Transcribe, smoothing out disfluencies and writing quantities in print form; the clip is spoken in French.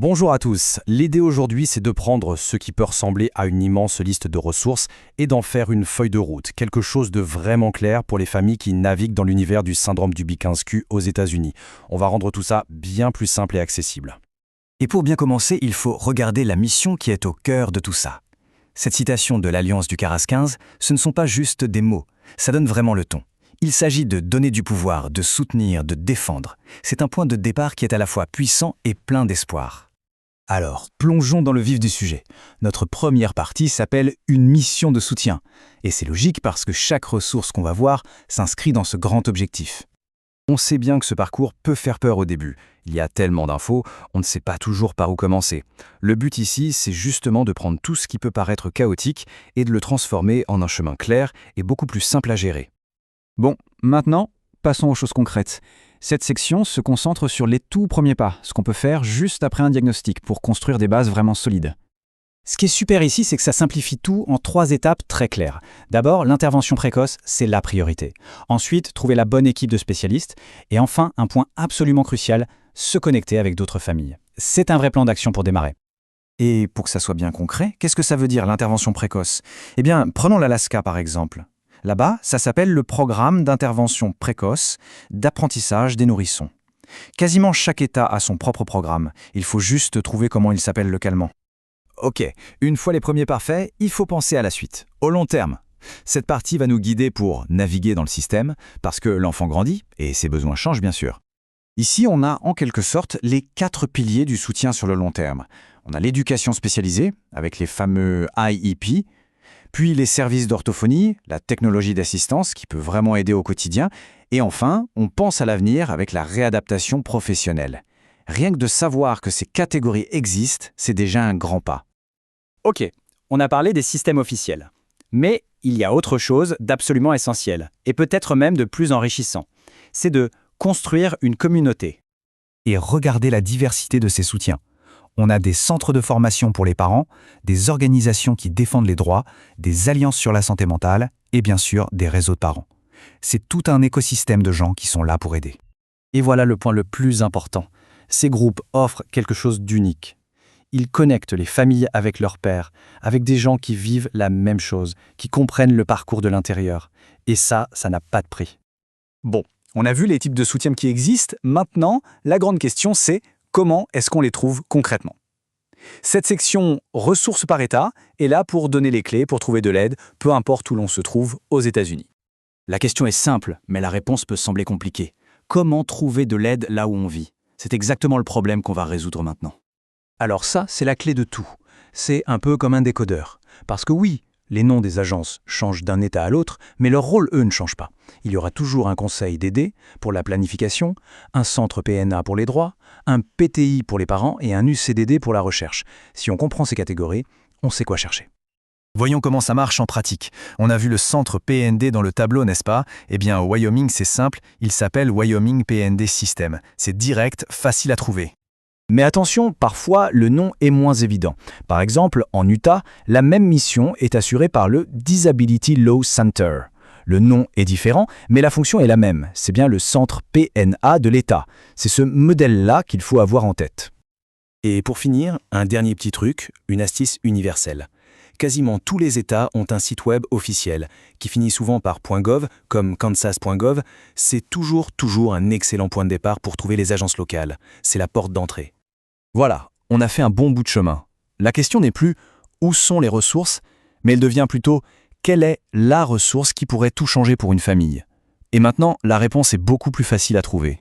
Bonjour à tous, l'idée aujourd'hui c'est de prendre ce qui peut ressembler à une immense liste de ressources et d'en faire une feuille de route, quelque chose de vraiment clair pour les familles qui naviguent dans l'univers du syndrome du B15Q aux États-Unis. On va rendre tout ça bien plus simple et accessible. Et pour bien commencer, il faut regarder la mission qui est au cœur de tout ça. Cette citation de l'Alliance du CARAS 15, ce ne sont pas juste des mots, ça donne vraiment le ton. Il s'agit de donner du pouvoir, de soutenir, de défendre. C'est un point de départ qui est à la fois puissant et plein d'espoir. Alors, plongeons dans le vif du sujet. Notre première partie s'appelle « Une mission de soutien ». Et c'est logique parce que chaque ressource qu'on va voir s'inscrit dans ce grand objectif. On sait bien que ce parcours peut faire peur au début. Il y a tellement d'infos, on ne sait pas toujours par où commencer. Le but ici, c'est justement de prendre tout ce qui peut paraître chaotique et de le transformer en un chemin clair et beaucoup plus simple à gérer. Bon, maintenant, passons aux choses concrètes. Cette section se concentre sur les tout premiers pas, ce qu'on peut faire juste après un diagnostic pour construire des bases vraiment solides. Ce qui est super ici, c'est que ça simplifie tout en 3 étapes très claires. D'abord, l'intervention précoce, c'est la priorité. Ensuite, trouver la bonne équipe de spécialistes. Et enfin, un point absolument crucial, se connecter avec d'autres familles. C'est un vrai plan d'action pour démarrer. Et pour que ça soit bien concret, qu'est-ce que ça veut dire l'intervention précoce ? Eh bien, prenons l'Alaska par exemple. Là-bas, ça s'appelle le programme d'intervention précoce d'apprentissage des nourrissons. Quasiment chaque État a son propre programme. Il faut juste trouver comment il s'appelle localement. Ok, une fois les premiers parfaits, il faut penser à la suite, au long terme. Cette partie va nous guider pour naviguer dans le système, parce que l'enfant grandit, et ses besoins changent bien sûr. Ici, on a en quelque sorte les 4 piliers du soutien sur le long terme. On a l'éducation spécialisée, avec les fameux IEP, puis les services d'orthophonie, la technologie d'assistance qui peut vraiment aider au quotidien, et enfin, on pense à l'avenir avec la réadaptation professionnelle. Rien que de savoir que ces catégories existent, c'est déjà un grand pas. Ok, on a parlé des systèmes officiels. Mais il y a autre chose d'absolument essentiel, et peut-être même de plus enrichissant. C'est de construire une communauté. Et regardez la diversité de ces soutiens. On a des centres de formation pour les parents, des organisations qui défendent les droits, des alliances sur la santé mentale et bien sûr des réseaux de parents. C'est tout un écosystème de gens qui sont là pour aider. Et voilà le point le plus important. Ces groupes offrent quelque chose d'unique. Ils connectent les familles avec leurs pairs, avec des gens qui vivent la même chose, qui comprennent le parcours de l'intérieur. Et ça n'a pas de prix. Bon, on a vu les types de soutien qui existent. Maintenant, la grande question c'est comment est-ce qu'on les trouve concrètement ? Cette section ressources par État est là pour donner les clés pour trouver de l'aide, peu importe où l'on se trouve aux États-Unis. La question est simple, mais la réponse peut sembler compliquée. Comment trouver de l'aide là où on vit ? C'est exactement le problème qu'on va résoudre maintenant. Alors ça, c'est la clé de tout. C'est un peu comme un décodeur. Parce que oui, les noms des agences changent d'un État à l'autre, mais leur rôle, eux, ne change pas. Il y aura toujours un conseil d'aider pour la planification, un centre PNA pour les droits, un PTI pour les parents et un UCDD pour la recherche. Si on comprend ces catégories, on sait quoi chercher. Voyons comment ça marche en pratique. On a vu le centre PND dans le tableau, n'est-ce pas ? Eh bien, au Wyoming, c'est simple, il s'appelle Wyoming PND System. C'est direct, facile à trouver. Mais attention, parfois, le nom est moins évident. Par exemple, en Utah, la même mission est assurée par le Disability Law Center. Le nom est différent, mais la fonction est la même. C'est bien le centre PNA de l'État. C'est ce modèle-là qu'il faut avoir en tête. Et pour finir, un dernier petit truc, une astuce universelle. Quasiment tous les États ont un site web officiel, qui finit souvent par .gov, comme kansas.gov. C'est toujours un excellent point de départ pour trouver les agences locales. C'est la porte d'entrée. Voilà, on a fait un bon bout de chemin. La question n'est plus où sont les ressources, mais elle devient plutôt quelle est la ressource qui pourrait tout changer pour une famille. Et maintenant, la réponse est beaucoup plus facile à trouver.